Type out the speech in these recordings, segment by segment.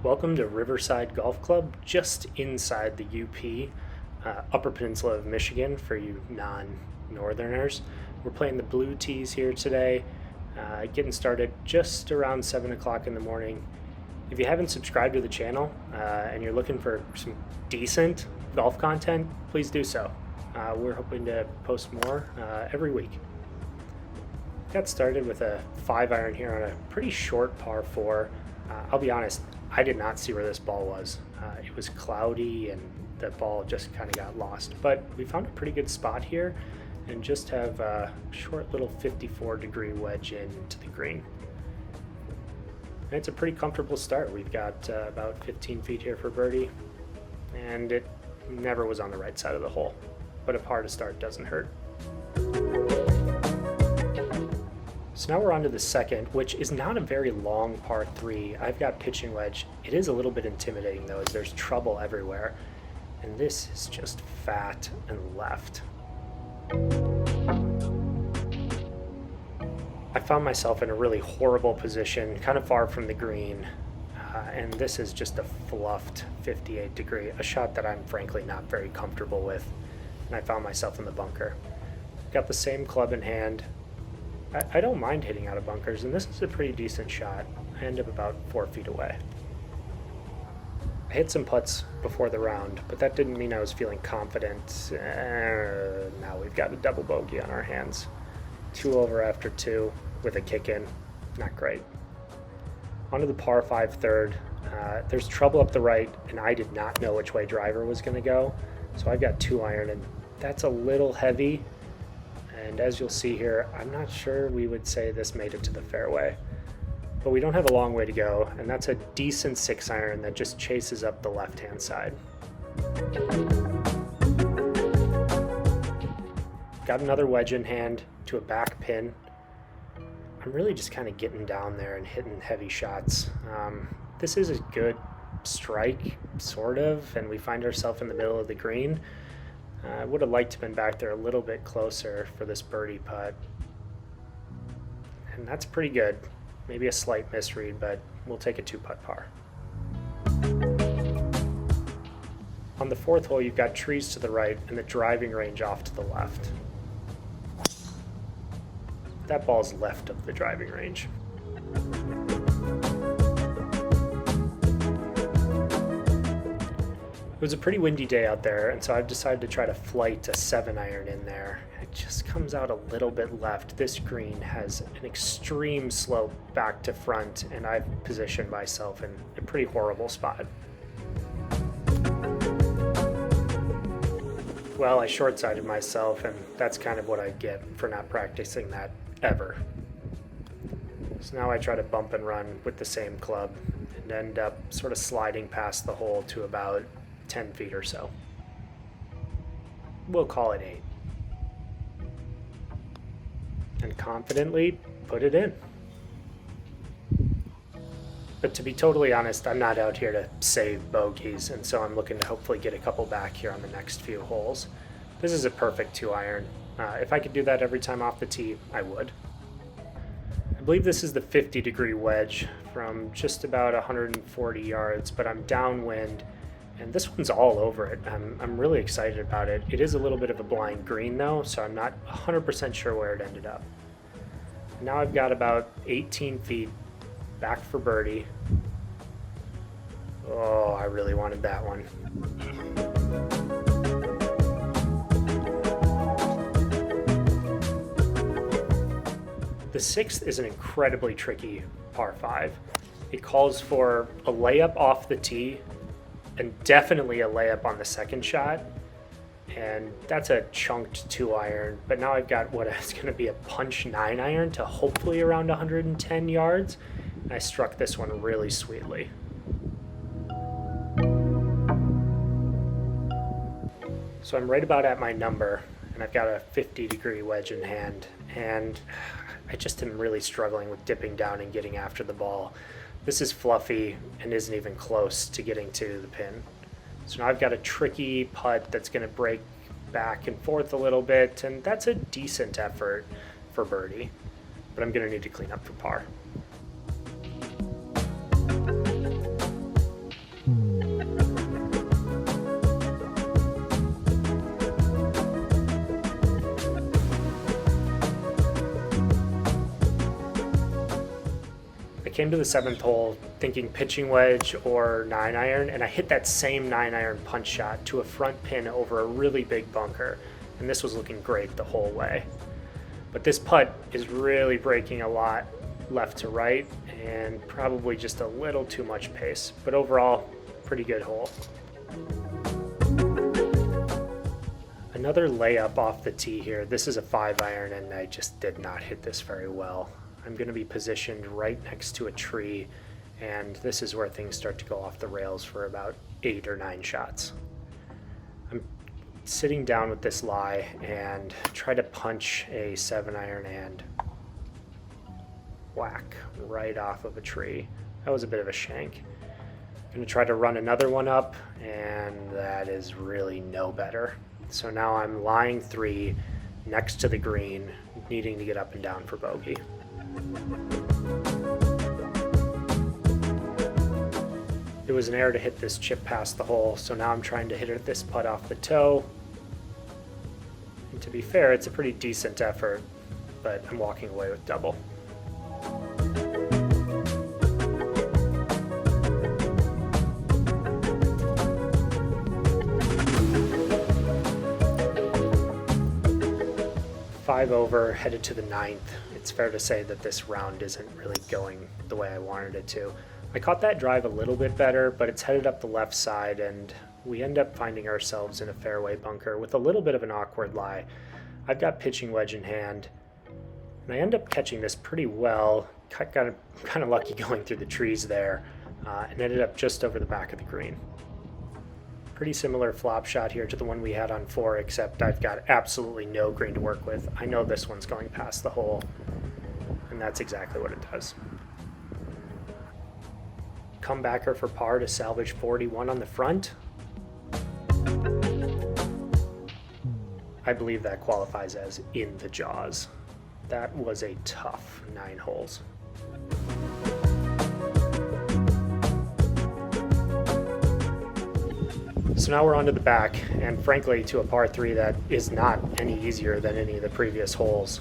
Welcome to Riverside Golf Club, just inside the UP, Upper Peninsula of Michigan for you non-northerners. We're playing the blue tees here today, getting started just around 7 o'clock in the morning. If you haven't subscribed to the channel and you're looking for some decent golf content, please do so. We're hoping to post more every week. Got started with a 5-iron here on a pretty short par 4. I'll be honest, I did not see where this ball was. It was cloudy and the ball just kind of got lost. But we found a pretty good spot here and just have a short little 54-degree wedge into the green. And it's a pretty comfortable start. We've got about 15 feet here for birdie, and it never was on the right side of the hole. But a par to start doesn't hurt. So now we're on to the second, which is not a very long par 3. I've got pitching wedge. It is a little bit intimidating though, as there's trouble everywhere. And this is just fat and left. I found myself in a really horrible position, kind of far from the green. And this is just a fluffed 58 degree, a shot that I'm frankly not very comfortable with. And I found myself in the bunker. Got the same club in hand. I don't mind hitting out of bunkers, and this is a pretty decent shot. I end up about 4 feet away. I hit some putts before the round, but that didn't mean I was feeling confident. Now we've got a double bogey on our hands. 2 over after 2 with a kick in. Not great. Onto the par 5 third. There's trouble up the right, and I did not know which way driver was going to go. So I've got 2-iron, and that's a little heavy. And as you'll see here, I'm not sure we would say this made it to the fairway. But we don't have a long way to go, and that's a decent 6-iron that just chases up the left-hand side. Got another wedge in hand to a back pin. I'm really just kind of getting down there and hitting heavy shots. This is a good strike, sort of, and we find ourselves in the middle of the green. I would have liked to have been back there a little bit closer for this birdie putt. And that's pretty good. Maybe a slight misread, but we'll take a 2-putt par. On the 4th hole, you've got trees to the right and the driving range off to the left. That ball's left of the driving range. It was a pretty windy day out there, and so I've decided to try to flight a 7-iron in there. It just comes out a little bit left. This green has an extreme slope back to front, and I've positioned myself in a pretty horrible spot. Well, I short-sided myself, and that's kind of what I get for not practicing that ever. So now I try to bump and run with the same club and end up sort of sliding past the hole to about 10 feet or so. We'll call it 8. And confidently put it in. But to be totally honest, I'm not out here to save bogeys, and so I'm looking to hopefully get a couple back here on the next few holes. This is a perfect 2-iron. If I could do that every time off the tee, I would. I believe this is the 50-degree wedge from just about 140 yards, but I'm downwind. And this one's all over it. I'm really excited about it. It is a little bit of a blind green though, so I'm not 100% sure where it ended up. Now I've got about 18 feet back for birdie. Oh, I really wanted that one. The 6th is an incredibly tricky par 5. It calls for a layup off the tee, and definitely a layup on the second shot, and that's a chunked 2-iron, but now I've got what is going to be a punch 9-iron to hopefully around 110 yards, and I struck this one really sweetly. So I'm right about at my number, and I've got a 50-degree wedge in hand, and I just am really struggling with dipping down and getting after the ball. This is fluffy and isn't even close to getting to the pin. So now I've got a tricky putt that's going to break back and forth a little bit, and that's a decent effort for birdie, but I'm going to need to clean up for par. came to the 7th hole thinking pitching wedge or 9-iron, and I hit that same 9-iron punch shot to a front pin over a really big bunker, and this was looking great the whole way. But this putt is really breaking a lot left to right and probably just a little too much pace, but overall, pretty good hole. Another layup off the tee here. This is a 5-iron and I just did not hit this very well. I'm going to be positioned right next to a tree, and this is where things start to go off the rails for about 8 or 9 shots. I'm sitting down with this lie and try to punch a 7-iron and whack right off of a tree. That was a bit of a shank. I'm going to try to run another one up, and that is really no better. So now I'm lying 3 next to the green, needing to get up and down for bogey. It was an error to hit this chip past the hole, so now I'm trying to hit this putt off the toe. And to be fair, it's a pretty decent effort, but I'm walking away with double. Five over, headed to the 9th. It's fair to say that this round isn't really going the way I wanted it to. I caught that drive a little bit better, but it's headed up the left side, and we end up finding ourselves in a fairway bunker with a little bit of an awkward lie. I've got pitching wedge in hand, and I end up catching this pretty well. Got kind of lucky going through the trees there, and ended up just over the back of the green. Pretty similar flop shot here to the one we had on 4, except I've got absolutely no green to work with. I know this one's going past the hole, and that's exactly what it does. Comebacker for par to salvage 41 on the front. I believe that qualifies as in the jaws. That was a tough 9 holes. So now we're onto the back, and frankly to a par 3 that is not any easier than any of the previous holes.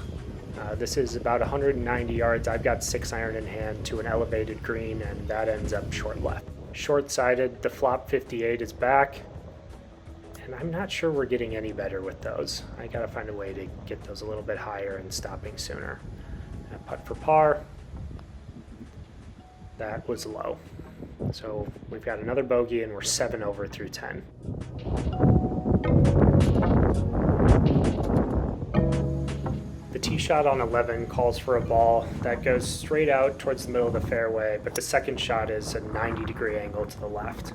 This is about 190 yards. I've got 6-iron in hand to an elevated green, and that ends up short left. Short-sided, the flop 58 is back, and I'm not sure we're getting any better with those. I gotta find a way to get those a little bit higher and stopping sooner. Putt for par. That was low. So we've got another bogey, and we're 7 over through 10. The tee shot on 11 calls for a ball that goes straight out towards the middle of the fairway, but the second shot is a 90-degree angle to the left.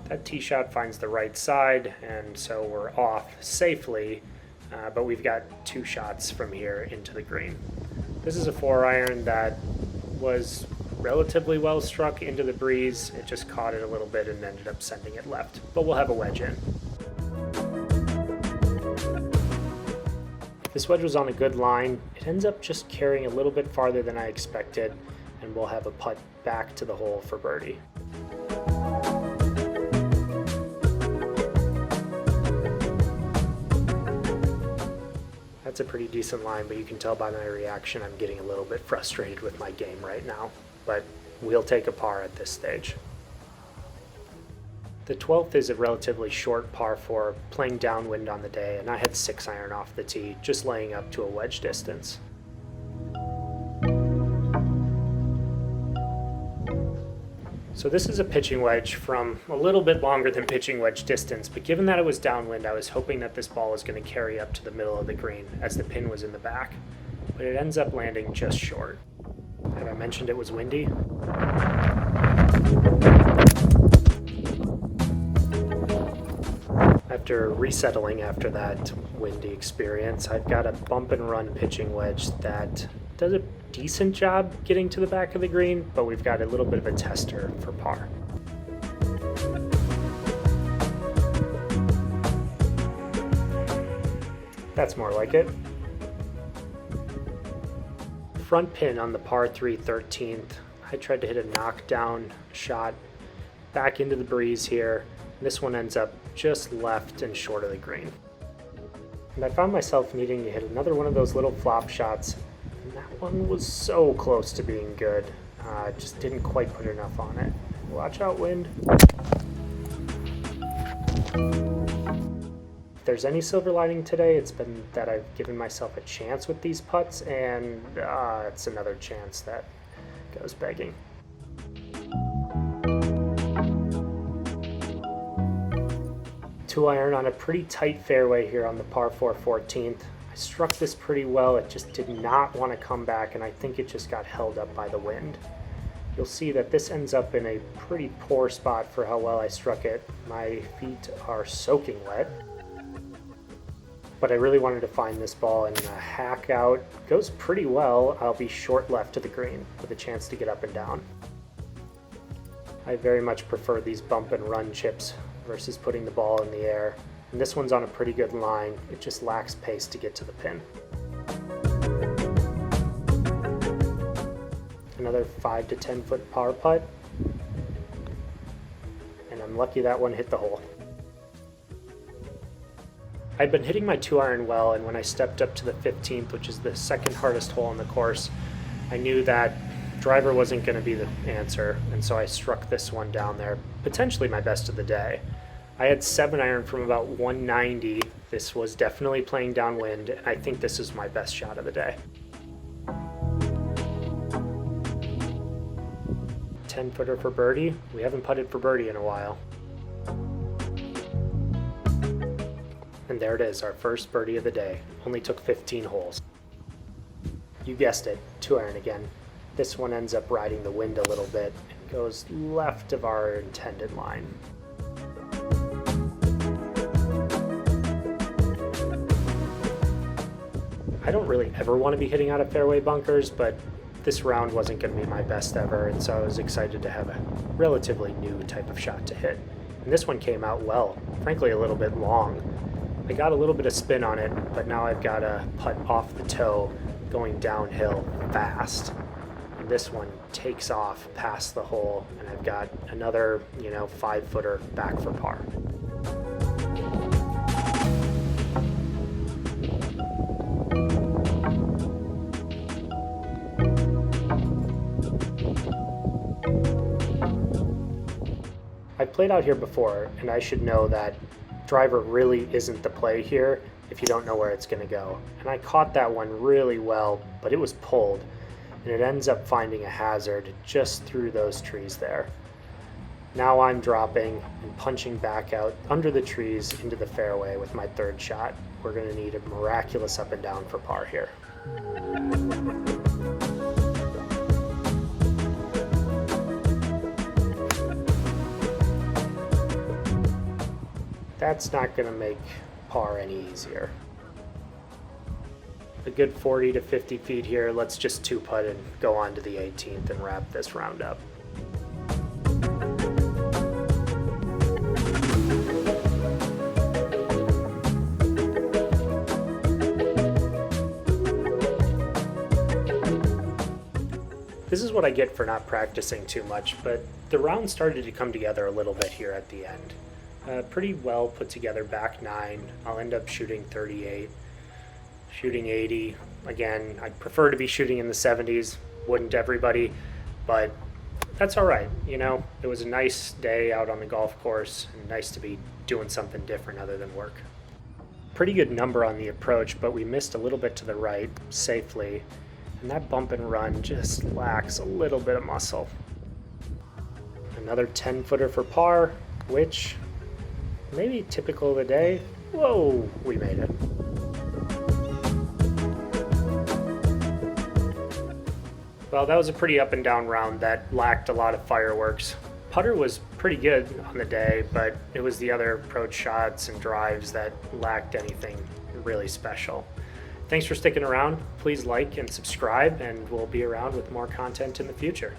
That tee shot finds the right side, and so we're off safely, but we've got 2 shots from here into the green. This is a 4-iron that was relatively well struck into the breeze. It just caught it a little bit and ended up sending it left, but we'll have a wedge in. This wedge was on a good line. It ends up just carrying a little bit farther than I expected, and we'll have a putt back to the hole for birdie. That's a pretty decent line, but you can tell by my reaction I'm getting a little bit frustrated with my game right now, but we'll take a par at this stage. The 12th is a relatively short par 4, playing downwind on the day, and I had 6-iron off the tee, just laying up to a wedge distance. So this is a pitching wedge from a little bit longer than pitching wedge distance, but given that it was downwind, I was hoping that this ball was going to carry up to the middle of the green as the pin was in the back, but it ends up landing just short. Have I mentioned it was windy? After resettling after that windy experience, I've got a bump and run pitching wedge that does a decent job getting to the back of the green, but we've got a little bit of a tester for par. That's more like it. Front pin on the par 3 13th. I tried to hit a knockdown shot back into the breeze here. This one ends up just left and short of the green. And I found myself needing to hit another one of those little flop shots, and that one was so close to being good. Just didn't quite put enough on it. Watch out, wind. If there's any silver lining today, it's been that I've given myself a chance with these putts, and it's another chance that goes begging. Two iron on a pretty tight fairway here on the par 4 14th. I struck this pretty well. It just did not want to come back, and I think it just got held up by the wind. You'll see that this ends up in a pretty poor spot for how well I struck it. My feet are soaking wet, but I really wanted to find this ball, and the hack out goes pretty well. I'll be short left to the green with a chance to get up and down. I very much prefer these bump and run chips versus putting the ball in the air. And this one's on a pretty good line. It just lacks pace to get to the pin. Another 5 to 10 foot power putt. And I'm lucky that one hit the hole. I'd been hitting my 2-iron well, and when I stepped up to the 15th, which is the second hardest hole on the course, I knew that driver wasn't going to be the answer, and so I struck this one down there, potentially my best of the day. I had 7-iron from about 190. This was definitely playing downwind, and I think this is my best shot of the day. 10-footer for birdie. We haven't putted for birdie in a while. And there it is, our first birdie of the day. Only took 15 holes. You guessed it, 2-iron again. This one ends up riding the wind a little bit and goes left of our intended line. I don't really ever want to be hitting out of fairway bunkers, but this round wasn't going to be my best ever, and so I was excited to have a relatively new type of shot to hit. And this one came out well, frankly a little bit long. I got a little bit of spin on it, but now I've got a putt off the toe going downhill fast. And this one takes off past the hole, and I've got another, 5-footer back for par. I've played out here before, and I should know that driver really isn't the play here if you don't know where it's going to go. And I caught that one really well, but it was pulled, and it ends up finding a hazard just through those trees there. Now I'm dropping and punching back out under the trees into the fairway with my third shot. We're going to need a miraculous up and down for par here. That's not going to make par any easier. A good 40 to 50 feet here. Let's just 2-putt and go on to the 18th and wrap this round up. This is what I get for not practicing too much, but the round started to come together a little bit here at the end. Pretty well put together back 9. I'll end up shooting 38, shooting 80. Again, I'd prefer to be shooting in the 70s, wouldn't everybody? But that's all right. It was a nice day out on the golf course, and nice to be doing something different other than work. Pretty good number on the approach, but we missed a little bit to the right safely, and that bump and run just lacks a little bit of muscle. Another 10-footer for par, which maybe typical of the day. Whoa, we made it. Well, that was a pretty up and down round that lacked a lot of fireworks. Putter was pretty good on the day, but it was the other approach shots and drives that lacked anything really special. Thanks for sticking around. Please like and subscribe, and we'll be around with more content in the future.